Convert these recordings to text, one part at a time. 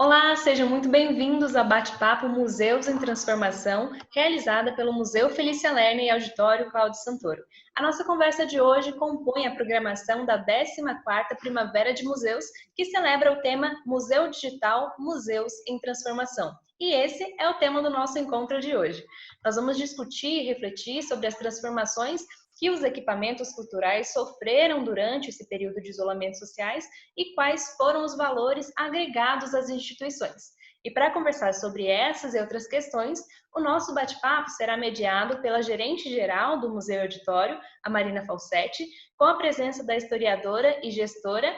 Olá, sejam muito bem-vindos ao Bate-Papo Museus em Transformação, realizada pelo Museu Felícia Lerner e Auditório Cláudio Santoro. A nossa conversa de hoje compõe a programação da 14ª Primavera de Museus, que celebra o tema Museu Digital Museus em Transformação. E esse é o tema do nosso encontro de hoje. Nós vamos discutir e refletir sobre as transformações que os equipamentos culturais sofreram durante esse período de isolamento sociais e quais foram os valores agregados às instituições. E para conversar sobre essas e outras questões, o nosso bate-papo será mediado pela gerente-geral do Museu Auditório, a Marina Falsetti, com a presença da historiadora e gestora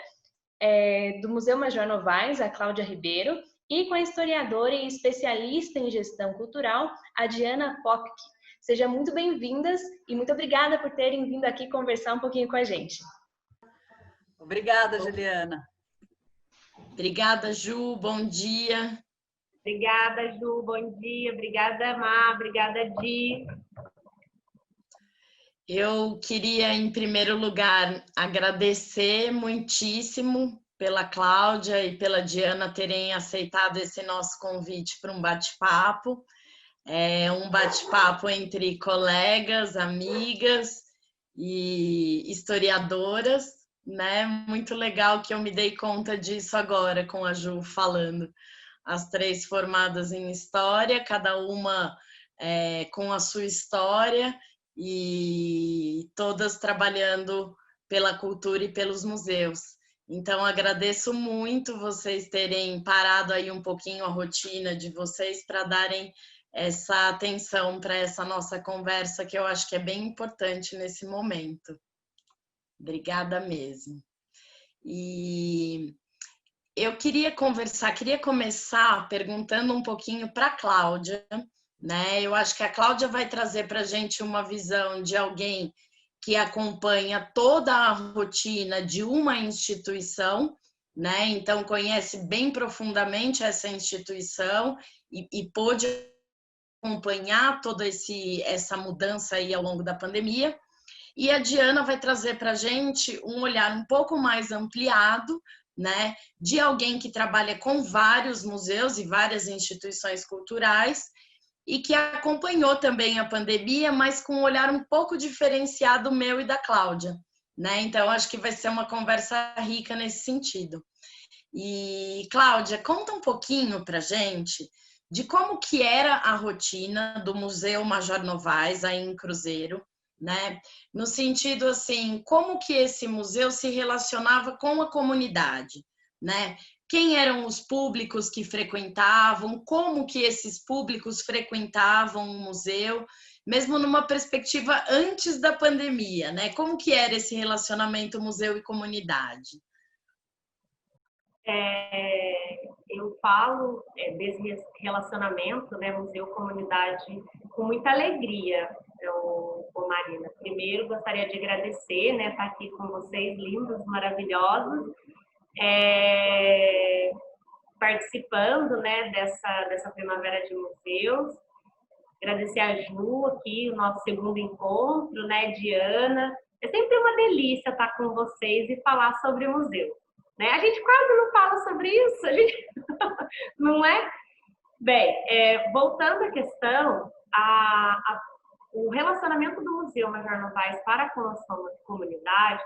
do Museu Major Novaes, a Cláudia Ribeiro, e com a historiadora e especialista em gestão cultural, a Diana Popke. Sejam muito bem-vindas e muito obrigada por terem vindo aqui conversar um pouquinho com a gente. Obrigada, Juliana. Obrigada, Ju. Bom dia. Obrigada, Ju. Bom dia. Obrigada, Má. Obrigada, Di. Eu queria, em primeiro lugar, agradecer muitíssimo pela Cláudia e pela Diana terem aceitado esse nosso convite para um bate-papo. É um bate-papo entre colegas, amigas e historiadoras, né? Muito legal que eu me dei conta disso agora com a Ju falando. As três formadas em História, cada uma com a sua história e todas trabalhando pela cultura e pelos museus. Então, agradeço muito vocês terem parado aí um pouquinho a rotina de vocês para darem essa atenção para essa nossa conversa, que eu acho que é bem importante nesse momento. Obrigada mesmo. E eu queria começar perguntando um pouquinho para a Cláudia, né? Eu acho que a Cláudia vai trazer para a gente uma visão de alguém que acompanha toda a rotina de uma instituição, né? Então, conhece bem profundamente essa instituição e pôde acompanhar toda essa mudança aí ao longo da pandemia. E a Diana vai trazer para a gente um olhar um pouco mais ampliado, né, de alguém que trabalha com vários museus e várias instituições culturais e que acompanhou também a pandemia, mas com um olhar um pouco diferenciado meu e da Cláudia, né? Então, acho que vai ser uma conversa rica nesse sentido. E, Cláudia, conta um pouquinho para a gente de como que era a rotina do Museu Major Novaes aí em Cruzeiro, né? No sentido assim, como que esse museu se relacionava com a comunidade, né? Quem eram os públicos que frequentavam, como que esses públicos frequentavam o museu, mesmo numa perspectiva antes da pandemia, né? Como que era esse relacionamento museu e comunidade? Eu falo desse relacionamento, né, museu-comunidade, com muita alegria, Marina. Primeiro, gostaria de agradecer, né, estar aqui com vocês, lindos, maravilhosos, participando, né, dessa Primavera de Museus. Agradecer a Ju aqui, o nosso segundo encontro, né, Diana. É sempre uma delícia estar com vocês e falar sobre o museu. Né? A gente quase não fala sobre isso, não é? Bem, voltando à questão, o relacionamento do Museu Major Novaes para com a sua comunidade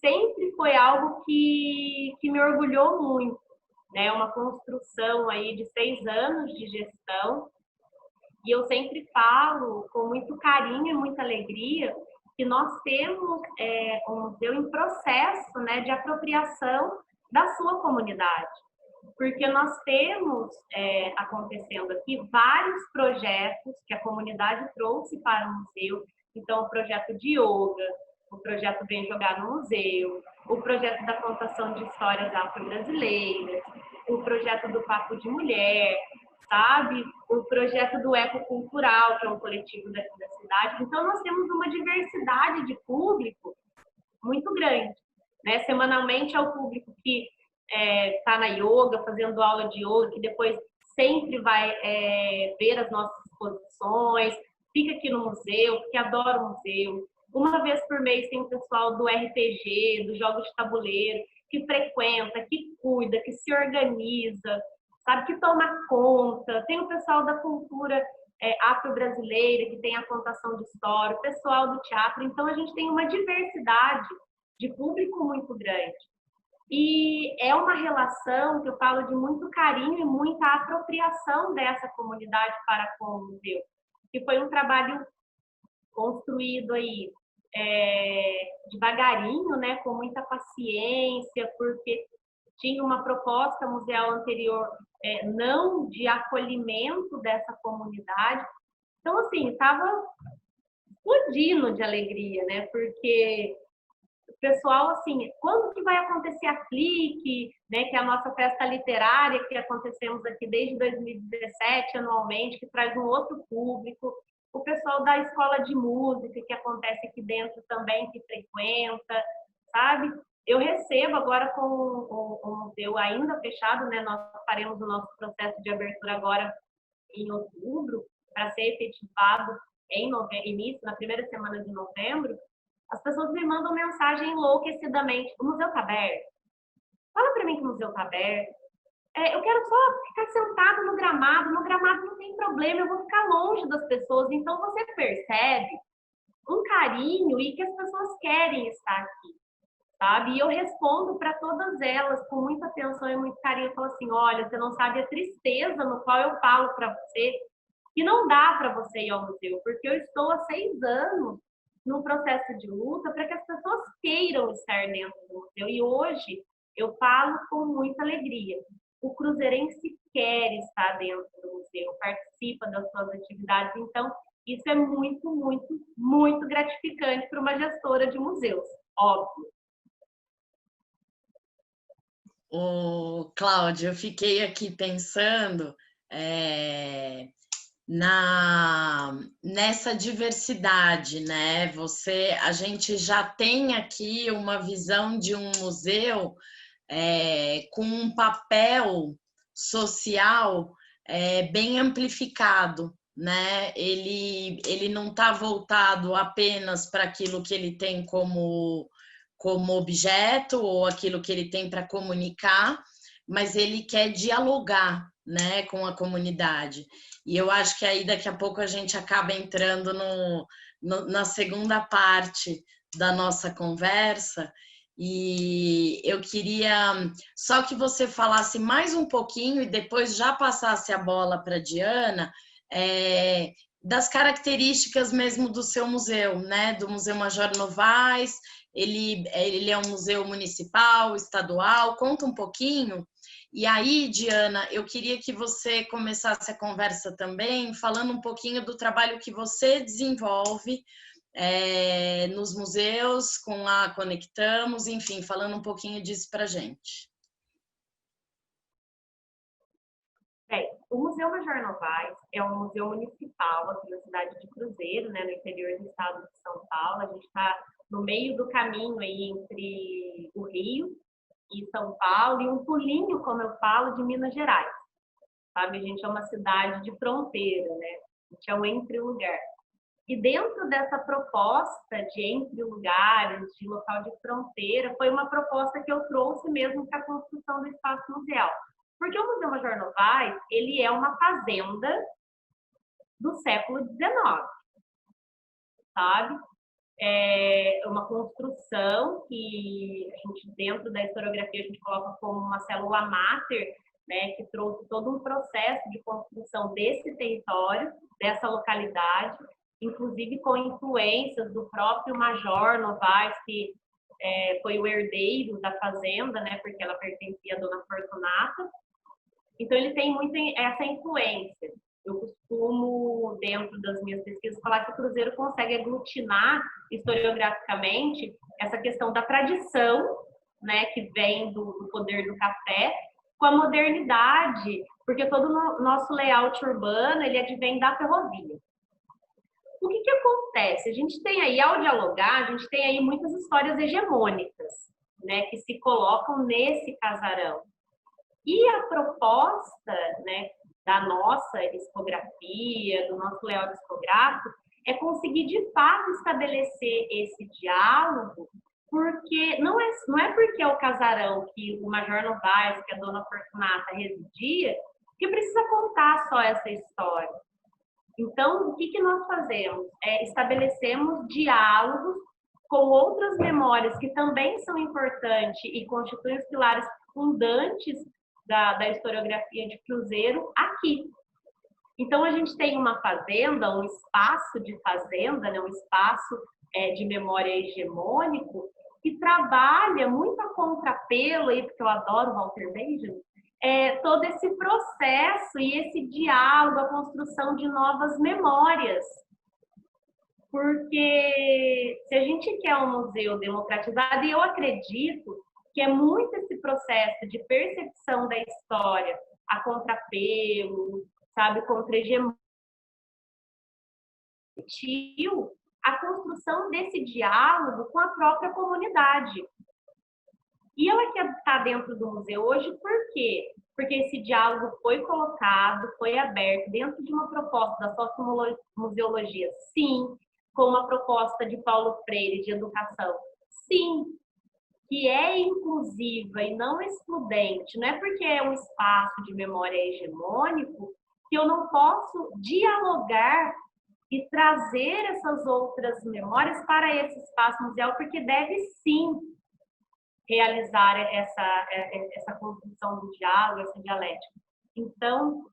sempre foi algo que me orgulhou muito, né? Uma construção aí de 6 anos de gestão, e eu sempre falo com muito carinho e muita alegria que nós temos um museu em processo, né, de apropriação da sua comunidade, porque nós temos acontecendo aqui vários projetos que a comunidade trouxe para o museu. Então, o projeto de yoga, o projeto Vem Jogar no Museu, o projeto da contação de histórias afro-brasileiras, o projeto do Papo de Mulher, sabe? O projeto do Ecocultural, que é um coletivo daqui da cidade. Então, nós temos uma diversidade de público muito grande, né? Semanalmente é o público que está na yoga, fazendo aula de yoga, que depois sempre vai ver as nossas exposições, fica aqui no museu, porque adora o museu. Uma vez por mês tem o pessoal do RPG, dos jogos de tabuleiro, que frequenta, que cuida, que se organiza, sabe, que toma conta. Tem o pessoal da cultura afro-brasileira, que tem a contação de história, o pessoal do teatro. Então, a gente tem uma diversidade de público muito grande. E é uma relação que eu falo de muito carinho e muita apropriação dessa comunidade para com o museu, que foi um trabalho construído aí devagarinho, né, com muita paciência, porque tinha uma proposta museal anterior não de acolhimento dessa comunidade. Então, assim, estava explodindo de alegria, né, porque o pessoal, assim, quando que vai acontecer a Clique, né, que é a nossa festa literária que acontecemos aqui desde 2017, anualmente, que traz um outro público, o pessoal da escola de música, que acontece aqui dentro também, que frequenta, sabe? Eu recebo agora com o museu ainda fechado, né, nós faremos o nosso processo de abertura agora em outubro, para ser efetivado em início, na primeira semana de novembro. As pessoas me mandam mensagem enlouquecidamente: o museu está aberto? Fala para mim que o museu está aberto. Eu quero só ficar sentado no gramado não tem problema, eu vou ficar longe das pessoas. Então, você percebe um carinho e que as pessoas querem estar aqui, sabe? E eu respondo para todas elas com muita atenção e muito carinho. Eu falo assim: olha, você não sabe a tristeza no qual eu falo para você que não dá para você ir ao museu, porque eu estou há 6 anos num processo de luta para que as pessoas queiram estar dentro do museu. E hoje eu falo com muita alegria. O cruzeirense quer estar dentro do museu, participa das suas atividades. Então, isso é muito, muito, muito gratificante para uma gestora de museus, óbvio. Cláudia, eu fiquei aqui pensando nessa diversidade, né? A gente já tem aqui uma visão de um museu com um papel social bem amplificado, né? Ele não está voltado apenas para aquilo que ele tem como objeto ou aquilo que ele tem para comunicar, mas ele quer dialogar, né, com a comunidade. E eu acho que aí daqui a pouco a gente acaba entrando na segunda parte da nossa conversa, e eu queria só que você falasse mais um pouquinho e depois já passasse a bola para a Diana, das características mesmo do seu museu, né, do Museu Major Novaes. Ele é um museu municipal, estadual, conta um pouquinho. E aí, Diana, eu queria que você começasse a conversa também falando um pouquinho do trabalho que você desenvolve nos museus, com a Conectamos, enfim, falando um pouquinho disso para a gente. O Museu Major Novaes é um museu municipal aqui na cidade de Cruzeiro, né, no interior do estado de São Paulo. A gente está no meio do caminho aí entre o Rio e São Paulo, e um pulinho, como eu falo, de Minas Gerais, sabe? A gente é uma cidade de fronteira, né? A gente é um entre-lugar. E dentro dessa proposta de entre-lugares, de local de fronteira, foi uma proposta que eu trouxe mesmo para a construção do espaço museal. Porque o Museu Major Novaes, ele é uma fazenda do século XIX, sabe? É uma construção que a gente, dentro da historiografia, a gente coloca como uma célula máter, né, que trouxe todo um processo de construção desse território, dessa localidade, inclusive com influências do próprio Major Novaes, que foi o herdeiro da fazenda, né, porque ela pertencia à Dona Fortunata. Então, ele tem muito essa influência. Eu costumo, dentro das minhas pesquisas, falar que o Cruzeiro consegue aglutinar historiograficamente essa questão da tradição, né, que vem do poder do café, com a modernidade, porque todo o nosso layout urbano, ele advém da ferrovia. O que acontece? A gente tem aí, ao dialogar, a gente tem aí muitas histórias hegemônicas, né, que se colocam nesse casarão. E a proposta, né, da nossa discografia, do nosso layout discográfico, é conseguir de fato estabelecer esse diálogo, porque não é porque é o casarão que o Major Novaes, que a Dona Fortunata residia, que precisa contar só essa história. Então, o que nós fazemos? Estabelecemos diálogos com outras memórias que também são importantes e constituem os pilares fundantes da historiografia de Cruzeiro aqui. Então, a gente tem uma fazenda, um espaço de fazenda, né, um espaço de memória hegemônico, que trabalha muito a contrapelo, aí, porque eu adoro Walter Benjamin, todo esse processo e esse diálogo, a construção de novas memórias. Porque se a gente quer um museu democratizado, e eu acredito que é muito esse processo de percepção da história, a contrapelo, sabe, contra-hegemônia, a construção desse diálogo com a própria comunidade. E ela quer estar dentro do museu hoje, por quê? Porque esse diálogo foi colocado, foi aberto dentro de uma proposta da sociomuseologia, sim, com uma proposta de Paulo Freire de educação, sim, que é inclusiva e não excludente. Não é porque é um espaço de memória hegemônico que eu não posso dialogar e trazer essas outras memórias para esse espaço museal, porque deve sim realizar essa construção do diálogo, essa dialética. Então,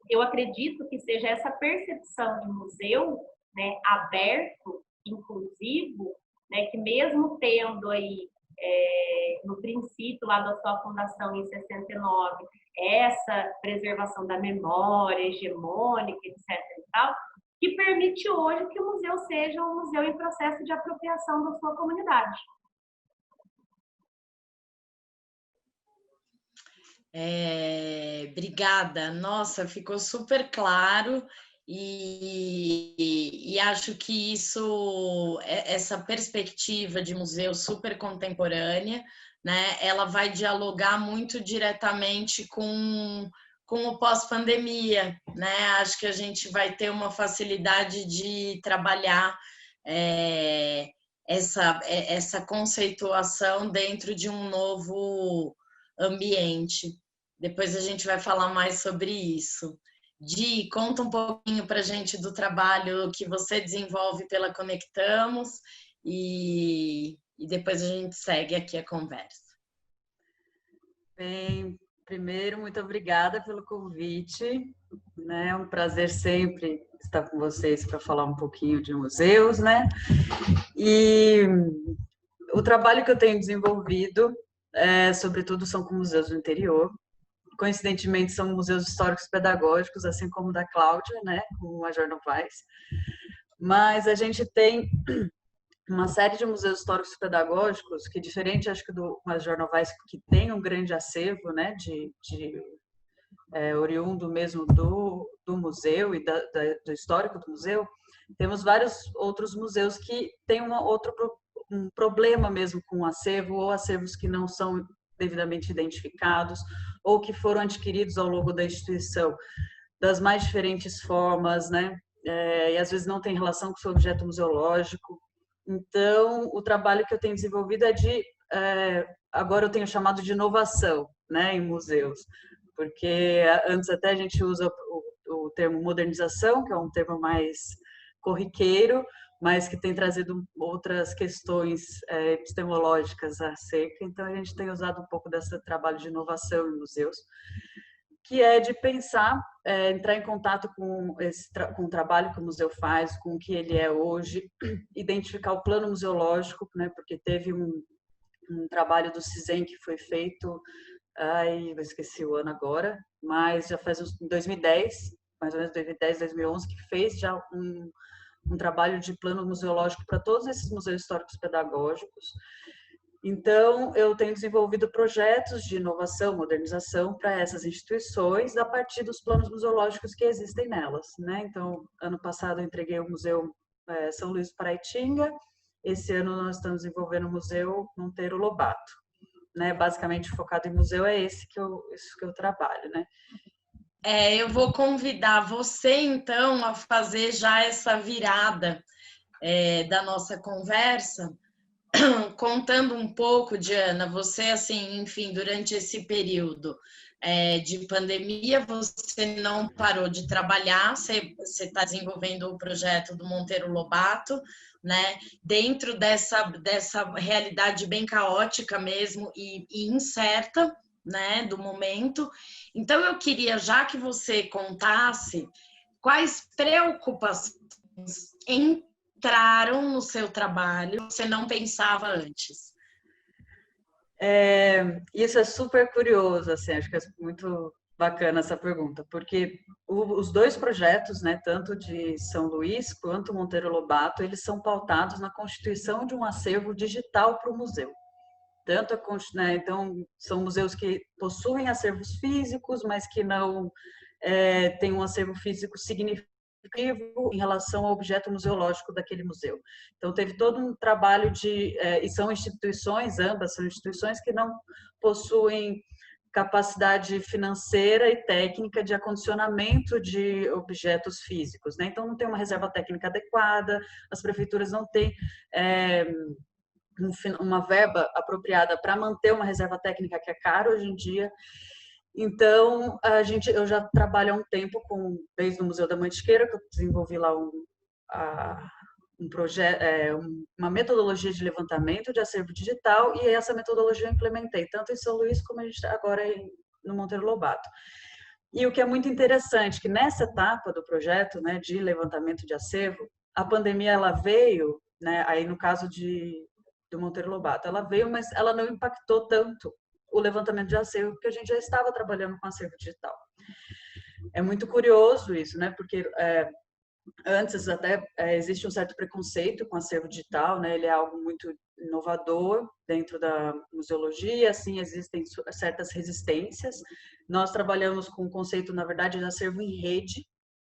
eu acredito que seja essa percepção de museu, né, aberto, inclusivo, né, que mesmo tendo aí, no princípio lá da sua fundação em 69, essa preservação da memória hegemônica, etc. e tal, que permite hoje que o museu seja um museu em processo de apropriação da sua comunidade. Obrigada. Nossa, ficou super claro e acho que essa perspectiva de museu super contemporânea, né, ela vai dialogar muito diretamente com o pós-pandemia, né? Acho que a gente vai ter uma facilidade de trabalhar essa conceituação dentro de um novo ambiente. Depois a gente vai falar mais sobre isso. Di, conta um pouquinho para a gente do trabalho que você desenvolve pela Conectamos e depois a gente segue aqui a conversa. Bem, primeiro, muito obrigada pelo convite. Né? É um prazer sempre estar com vocês para falar um pouquinho de museus, né? E o trabalho que eu tenho desenvolvido, sobretudo, são com museus do interior. Coincidentemente, são museus históricos pedagógicos, assim como o da Cláudia, né, com o Major Novaes. Mas a gente tem uma série de museus históricos pedagógicos que, diferente, acho que do Major Novaes, que tem um grande acervo, né, oriundo mesmo do museu e do histórico do museu, temos vários outros museus que têm um problema mesmo com o acervo, ou acervos que não são devidamente identificados, ou que foram adquiridos ao longo da instituição, das mais diferentes formas, né? E às vezes não tem relação com o seu objeto museológico. Então, o trabalho que eu tenho desenvolvido agora eu tenho chamado de inovação, né, em museus, porque antes até a gente usa o termo modernização, que é um termo mais corriqueiro, mas que tem trazido outras questões epistemológicas acerca. Então, a gente tem usado um pouco desse trabalho de inovação em museus, que é de pensar, entrar em contato com o trabalho que o museu faz, com o que ele é hoje, identificar o plano museológico, né, porque teve um trabalho do CISEM que foi feito, eu esqueci o ano agora, mas já faz em 2010, mais ou menos 2010, 2011, que fez já um trabalho de plano museológico para todos esses museus históricos pedagógicos. Então, eu tenho desenvolvido projetos de inovação, modernização para essas instituições a partir dos planos museológicos que existem nelas, né? Então, ano passado eu entreguei o Museu São Luís do Paraitinga, esse ano nós estamos desenvolvendo o Museu Monteiro Lobato, né? Basicamente focado em museu isso que eu trabalho, né? Eu vou convidar você, então, a fazer já essa virada da nossa conversa, contando um pouco, Diana, você, assim, enfim, durante esse período de pandemia, você não parou de trabalhar, você está desenvolvendo o projeto do Monteiro Lobato, né? Dentro dessa realidade bem caótica mesmo e incerta, né, do momento. Então, eu queria, já que você contasse, quais preocupações entraram no seu trabalho que você não pensava antes? Isso é super curioso, assim, acho que é muito bacana essa pergunta, porque os dois projetos, né, tanto de São Luís quanto Monteiro Lobato, eles são pautados na constituição de um acervo digital para o museu. Tanto né, então, são museus que possuem acervos físicos, mas que não têm um acervo físico significativo em relação ao objeto museológico daquele museu. Então, teve todo um trabalho e são instituições, ambas são instituições que não possuem capacidade financeira e técnica de acondicionamento de objetos físicos, né? Então, não tem uma reserva técnica adequada, as prefeituras não têm uma verba apropriada para manter uma reserva técnica que é cara hoje em dia. Então, eu já trabalho há um tempo desde o Museu da Mantiqueira, que eu desenvolvi lá um projeto, uma metodologia de levantamento de acervo digital, e essa metodologia eu implementei tanto em São Luís como a gente agora no Monteiro Lobato. E o que é muito interessante, que nessa etapa do projeto, né, de levantamento de acervo, a pandemia ela veio, né, aí no caso do Monteiro Lobato, ela veio, mas ela não impactou tanto o levantamento de acervo, porque a gente já estava trabalhando com acervo digital. É muito curioso isso, né? Porque antes até existe um certo preconceito com acervo digital, né? Ele é algo muito inovador dentro da museologia, assim, existem certas resistências. Nós trabalhamos com o conceito, na verdade, de acervo em rede,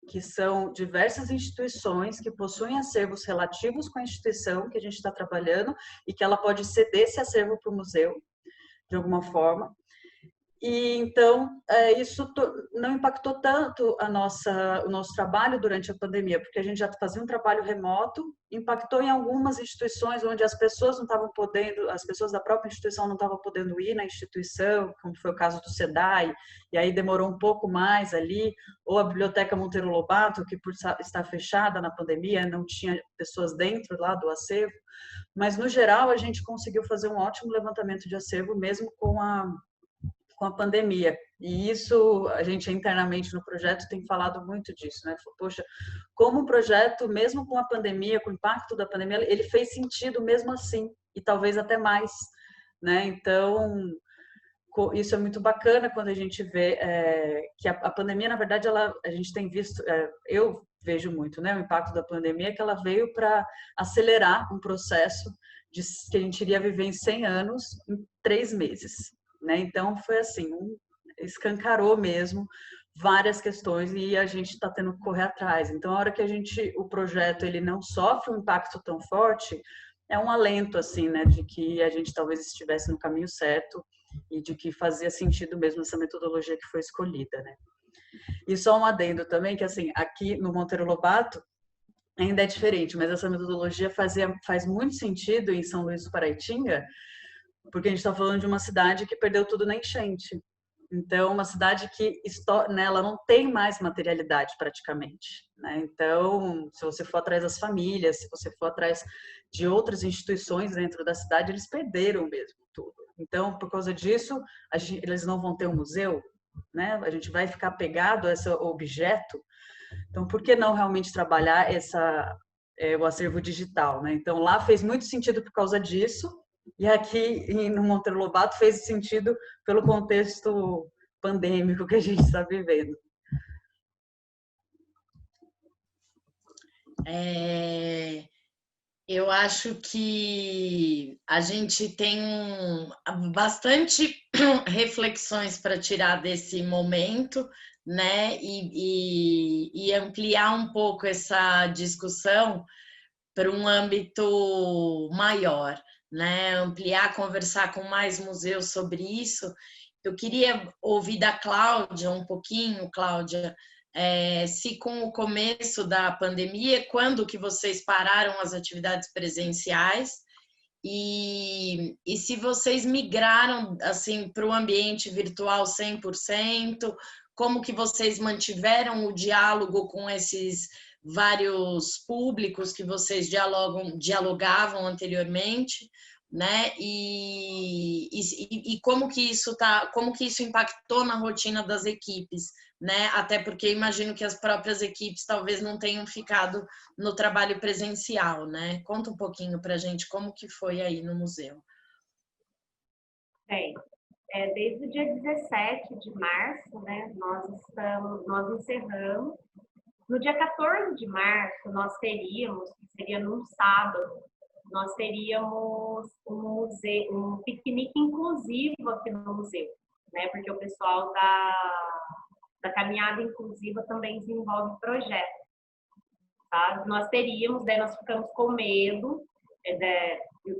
que são diversas instituições que possuem acervos relativos com a instituição que a gente está trabalhando e que ela pode ceder esse acervo para o museu, de alguma forma. E então isso não impactou tanto o nosso trabalho durante a pandemia, porque a gente já fazia um trabalho remoto, impactou em algumas instituições onde as pessoas não estavam podendo, as pessoas da própria instituição não estavam podendo ir na instituição, como foi o caso do SEDAI, e aí demorou um pouco mais ali, ou a Biblioteca Monteiro Lobato, que por estar fechada na pandemia, não tinha pessoas dentro lá do acervo, mas no geral a gente conseguiu fazer um ótimo levantamento de acervo mesmo com a pandemia. E isso, a gente internamente no projeto tem falado muito disso, né? Poxa, como o projeto, mesmo com a pandemia, com o impacto da pandemia, ele fez sentido mesmo assim, e talvez até mais, né? Então, isso é muito bacana quando a gente vê que a pandemia, na verdade, a gente tem visto, eu vejo muito, né? O impacto da pandemia, que ela veio para acelerar um processo que a gente iria viver em 100 anos em 3 meses. Né? Então, foi assim, escancarou mesmo várias questões e a gente está tendo que correr atrás. Então, a hora que o projeto ele não sofre um impacto tão forte, é um alento, assim, né, de que a gente talvez estivesse no caminho certo e de que fazia sentido mesmo essa metodologia que foi escolhida, né. E só um adendo também, que assim, aqui no Monteiro Lobato, ainda é diferente, mas essa metodologia faz muito sentido em São Luís do Paraitinga, porque a gente está falando de uma cidade que perdeu tudo na enchente. Então, uma cidade que né, ela não tem mais materialidade praticamente. Né? Então, se você for atrás das famílias, se você for atrás de outras instituições dentro da cidade, eles perderam mesmo tudo. Então, por causa disso, eles não vão ter um museu, né? A gente vai ficar pegado a esse objeto. Então, por que não realmente trabalhar o acervo digital? Né? Então, lá fez muito sentido por causa disso, e aqui no Monteiro Lobato fez sentido pelo contexto pandêmico que a gente está vivendo. Eu acho que a gente tem bastante reflexões para tirar desse momento, né? E ampliar um pouco essa discussão para um âmbito maior, né? Ampliar, conversar com mais museus sobre isso. Eu queria ouvir da Cláudia um pouquinho, Cláudia, se com o começo da pandemia, quando que vocês pararam as atividades presenciais E se vocês migraram assim para o ambiente virtual 100%, como que vocês mantiveram o diálogo com esses vários públicos que vocês dialogavam anteriormente, né? E como que isso impactou na rotina das equipes, né? Até porque imagino que as próprias equipes talvez não tenham ficado no trabalho presencial, né? Conta um pouquinho para a gente como que foi aí no museu. Bem, desde o dia 17 de março, né, nós encerramos. No dia 14 de março, nós teríamos, que seria num sábado, nós teríamos um piquenique inclusivo aqui no museu, né? Porque o pessoal da caminhada inclusiva também desenvolve projetos, tá? Nós teríamos, daí nós ficamos com medo,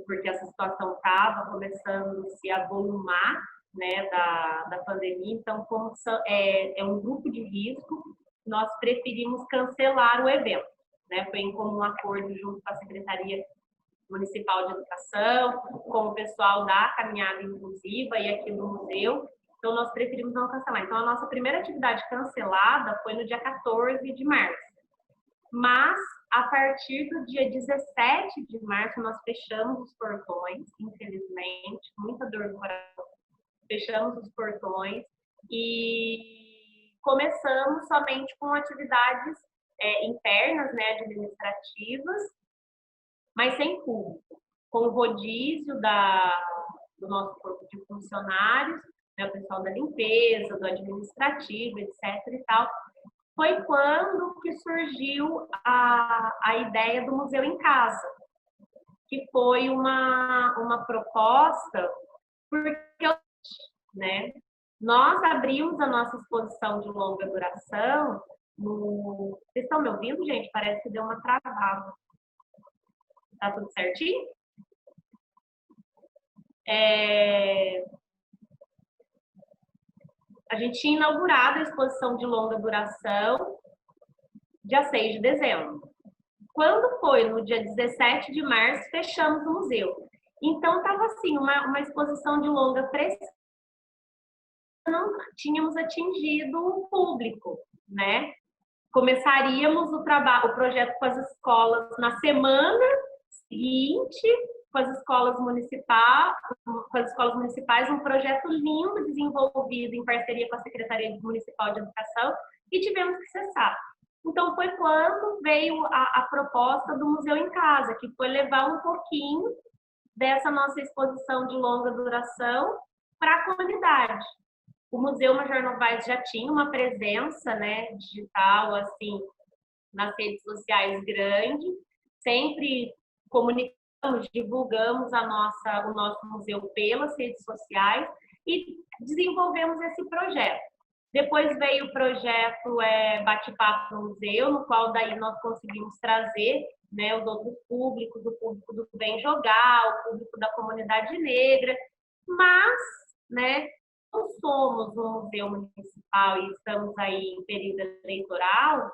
porque essa situação estava começando a se avolumar, né, da pandemia. Então, como é um grupo de risco, nós preferimos cancelar o evento, né? Foi em comum acordo junto com a Secretaria Municipal de Educação, com o pessoal da caminhada inclusiva e aqui do museu. Então, nós preferimos não cancelar. Então, a nossa primeira atividade cancelada foi no dia 14 de março. Mas, a partir do dia 17 de março, nós fechamos os portões, infelizmente, muita dor no coração. Fechamos os portões e começamos somente com atividades internas, né, administrativas, mas sem público, com o rodízio do nosso corpo de funcionários, né, o pessoal da limpeza, do administrativo, etc. e tal. Foi quando que surgiu a ideia do Museu em Casa, que foi uma proposta, porque, né, nós abrimos a nossa exposição de longa duração no... Vocês estão me ouvindo, gente? Parece que deu uma travada. Tá tudo certinho? A gente tinha inaugurado a exposição de longa duração dia 6 de dezembro. Quando foi no dia 17 de março, fechamos o museu. Então, estava assim, uma exposição de longa precisa, não tínhamos atingido o público, né? Começaríamos o projeto com as escolas na semana seguinte, com as escolas municipais, um projeto lindo desenvolvido em parceria com a Secretaria Municipal de Educação, e tivemos que cessar. Então, foi quando veio a proposta do Museu em Casa, que foi levar um pouquinho dessa nossa exposição de longa duração para a comunidade. O Museu Major Novaes já tinha uma presença, né, digital, assim, nas redes sociais grande, sempre comunicamos, divulgamos o nosso museu pelas redes sociais e desenvolvemos esse projeto. Depois veio o projeto Bate-Papo no Museu, no qual daí nós conseguimos trazer, né, os outros públicos, o público do Vem Jogar, o público da comunidade negra, mas, né, não somos um museu municipal e estamos aí em período eleitoral,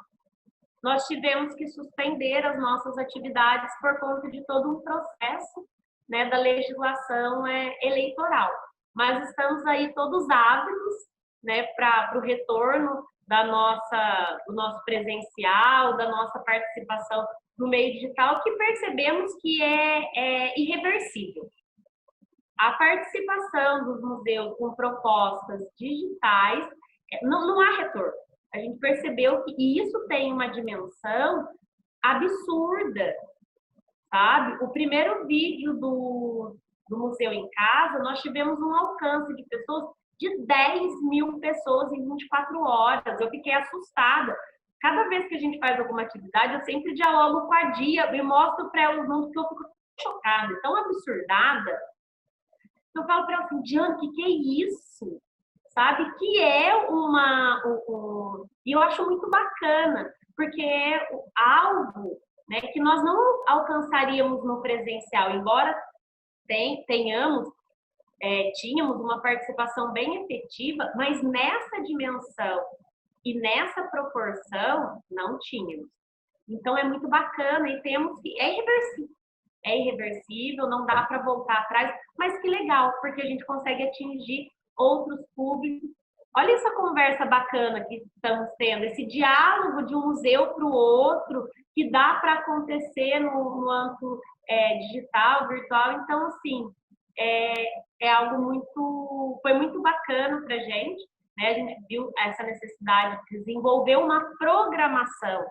nós tivemos que suspender as nossas atividades por conta de todo um processo, né, da legislação eleitoral. Mas estamos aí todos ávidos, né, para o retorno do nosso presencial, da nossa participação no meio digital, que percebemos que é irreversível. A participação dos museus com propostas digitais, não há retorno. A gente percebeu que isso tem uma dimensão absurda, sabe? O primeiro vídeo do Museu em Casa, nós tivemos um alcance de pessoas, de 10 mil pessoas em 24 horas. Eu fiquei assustada. Cada vez que a gente faz alguma atividade, eu sempre dialogo com a Dia e mostro para ela os números, que eu fico chocada, tão absurdada. Eu falo para ela assim, Diana, que é isso? Sabe? Que é e eu acho muito bacana, porque é algo, né, que nós não alcançaríamos no presencial, embora tínhamos uma participação bem efetiva, mas nessa dimensão e nessa proporção não tínhamos. Então é muito bacana e temos que é irreversível. é irreversível, não dá para voltar atrás, mas que legal, porque a gente consegue atingir outros públicos. Olha essa conversa bacana que estamos tendo, esse diálogo de um museu para o outro, que dá para acontecer no âmbito digital, virtual. Então, assim, é algo foi muito bacana para a gente, né? A gente viu essa necessidade de desenvolver uma programação.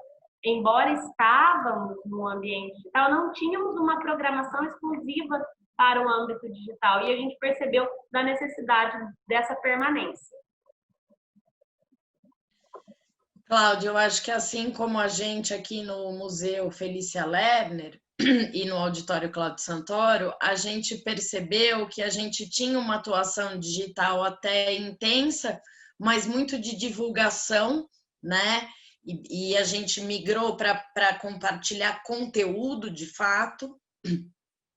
Embora estávamos no ambiente digital, não tínhamos uma programação exclusiva para o âmbito digital, e a gente percebeu da necessidade dessa permanência. Cláudia, eu acho que assim como a gente aqui no Museu Felícia Lerner e no Auditório Cláudio Santoro, a gente percebeu que a gente tinha uma atuação digital até intensa, mas muito de divulgação, né? E a gente migrou para compartilhar conteúdo de fato.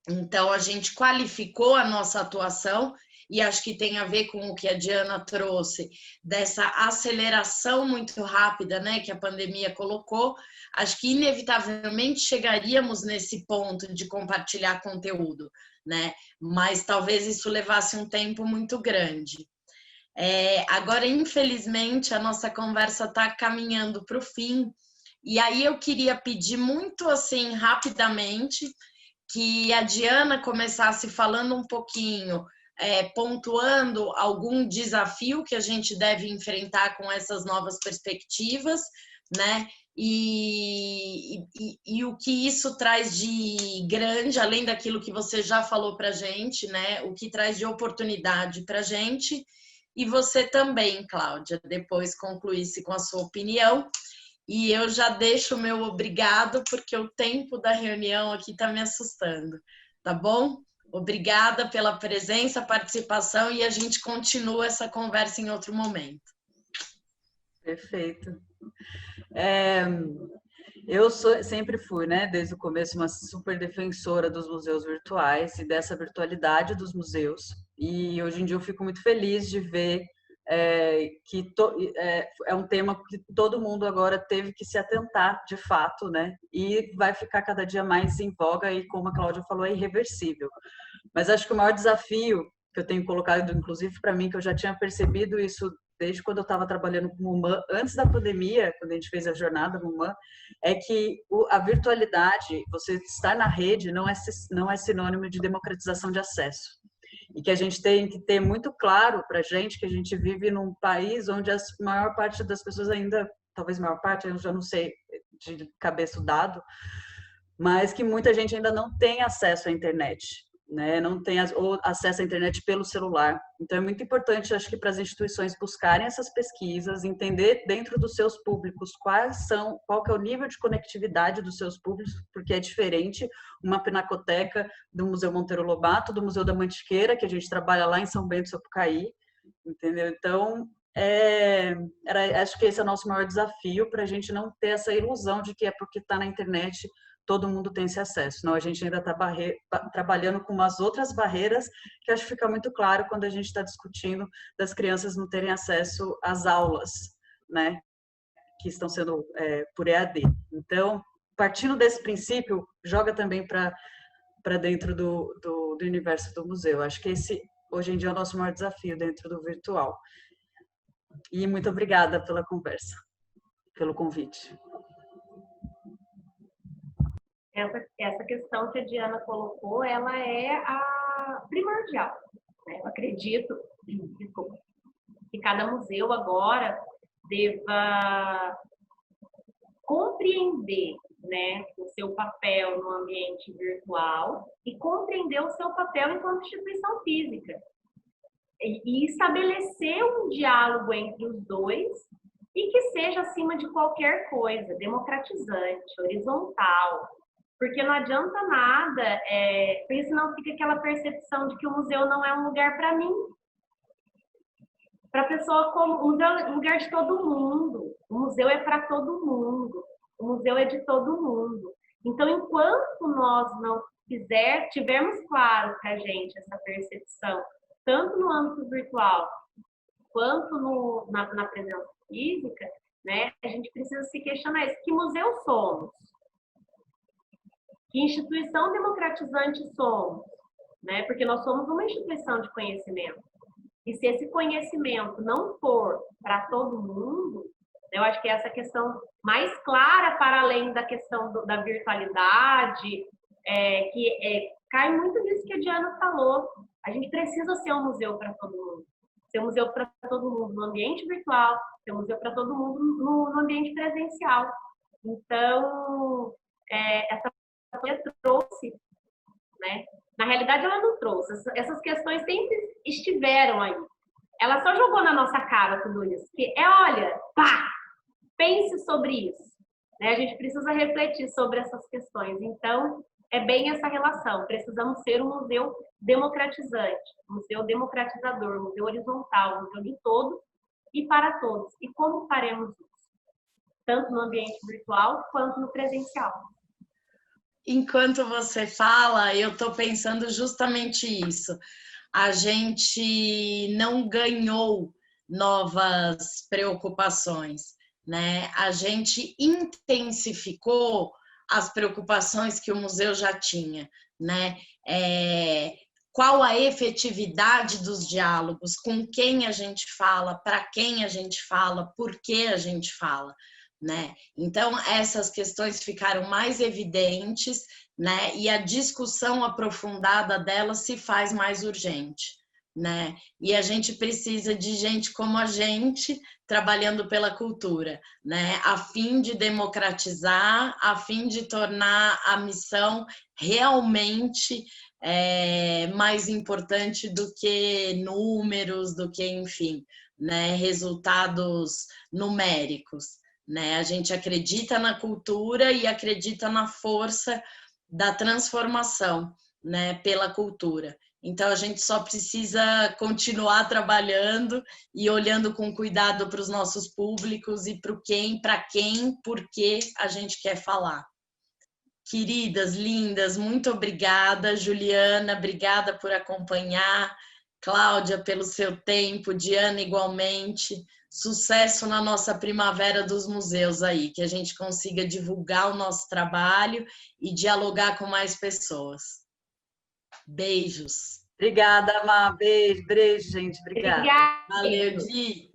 Então, a gente qualificou a nossa atuação, e acho que tem a ver com o que a Diana trouxe, dessa aceleração muito rápida, né, que a pandemia colocou. Acho que inevitavelmente chegaríamos nesse ponto de compartilhar conteúdo, né? Mas talvez isso levasse um tempo muito grande. Agora, infelizmente, a nossa conversa está caminhando para o fim, e aí eu queria pedir muito assim, rapidamente, que a Diana começasse falando um pouquinho, pontuando algum desafio que a gente deve enfrentar com essas novas perspectivas, né? E o que isso traz de grande, além daquilo que você já falou para a gente, né? O que traz de oportunidade para a gente. E você também, Cláudia, depois concluísse com a sua opinião. E eu já deixo o meu obrigado, porque o tempo da reunião aqui está me assustando, tá bom? Obrigada pela presença, participação, e a gente continua essa conversa em outro momento. Perfeito. Sempre fui, né, desde o começo, uma super defensora dos museus virtuais e dessa virtualidade dos museus. E hoje em dia eu fico muito feliz de ver que é um tema que todo mundo agora teve que se atentar de fato, né? E vai ficar cada dia mais em voga e, como a Cláudia falou, é irreversível. Mas acho que o maior desafio que eu tenho colocado, inclusive para mim, que eu já tinha percebido isso desde quando eu estava trabalhando com o MUMAN, antes da pandemia, quando a gente fez a jornada no MUMAN, é que a virtualidade, você estar na rede, não é sinônimo de democratização de acesso. E que a gente tem que ter muito claro para a gente que a gente vive num país onde a maior parte das pessoas ainda, talvez a maior parte, eu já não sei de cabeça o dado, mas que muita gente ainda não tem acesso à internet, né? Não tem acesso à internet pelo celular. Então é muito importante, acho que, para as instituições buscarem essas pesquisas, entender dentro dos seus públicos qual que é o nível de conectividade dos seus públicos, porque é diferente uma pinacoteca do Museu Monteiro Lobato, do Museu da Mantiqueira, que a gente trabalha lá em São Bento do Sapucaí, entendeu? Então, acho que esse é o nosso maior desafio, para a gente não ter essa ilusão de que é porque está na internet todo mundo tem esse acesso. Não, a gente ainda está trabalhando com umas outras barreiras que acho que fica muito claro quando a gente está discutindo das crianças não terem acesso às aulas, né, que estão sendo por EAD. Então, partindo desse princípio, joga também para dentro do universo do museu. Acho que esse, hoje em dia, é o nosso maior desafio dentro do virtual. E muito obrigada pela conversa, pelo convite. Essa questão que a Diana colocou, ela é a primordial, né? Eu acredito, desculpa, que cada museu agora deva compreender, né, o seu papel no ambiente virtual e compreender o seu papel enquanto instituição física. E estabelecer um diálogo entre os dois e que seja, acima de qualquer coisa, democratizante, horizontal. Porque não adianta nada, porque senão fica aquela percepção de que o museu não é um lugar para mim. Para a pessoa, o museu é um lugar de todo mundo. O museu é para todo mundo. O museu é de todo mundo. Então, enquanto nós não tivermos claro para a gente essa percepção, tanto no âmbito virtual quanto na presença física, né, a gente precisa se questionar isso. Que museu somos? Que instituição democratizante somos, né? Porque nós somos uma instituição de conhecimento. E se esse conhecimento não for para todo mundo, eu acho que essa questão mais clara, para além da questão da virtualidade, cai muito nisso que a Diana falou. A gente precisa ser um museu para todo mundo. Ser um museu para todo mundo no ambiente virtual, ser um museu para todo mundo no ambiente presencial. Então, essa coisa trouxe, né? Na realidade, ela não trouxe. Essas questões sempre estiveram aí. Ela só jogou na nossa cara tudo isso. Que olha, pá, pense sobre isso. Né? A gente precisa refletir sobre essas questões. Então, é bem essa relação. Precisamos ser um museu democratizante, um museu democratizador, um museu horizontal, um museu de todos e para todos. E como faremos isso? Tanto no ambiente virtual quanto no presencial. Enquanto você fala, eu estou pensando justamente isso. A gente não ganhou novas preocupações, né? A gente intensificou as preocupações que o museu já tinha, né? Qual a efetividade dos diálogos, com quem a gente fala, para quem a gente fala, por que a gente fala, né? Então, essas questões ficaram mais evidentes, né? E a discussão aprofundada delas se faz mais urgente, né? E a gente precisa de gente como a gente trabalhando pela cultura, né? A fim de democratizar, a fim de tornar a missão realmente mais importante do que números, do que, enfim, né? Resultados numéricos. Né? A gente acredita na cultura e acredita na força da transformação, né, pela cultura. Então, a gente só precisa continuar trabalhando e olhando com cuidado para os nossos públicos e para quem, por que a gente quer falar. Queridas, lindas, muito obrigada. Juliana, obrigada por acompanhar. Cláudia, pelo seu tempo. Diana, igualmente. Sucesso na nossa Primavera dos Museus aí, que a gente consiga divulgar o nosso trabalho e dialogar com mais pessoas. Beijos. Obrigada, Má. Beijo, gente. Obrigada. Obrigada. Valeu, Di.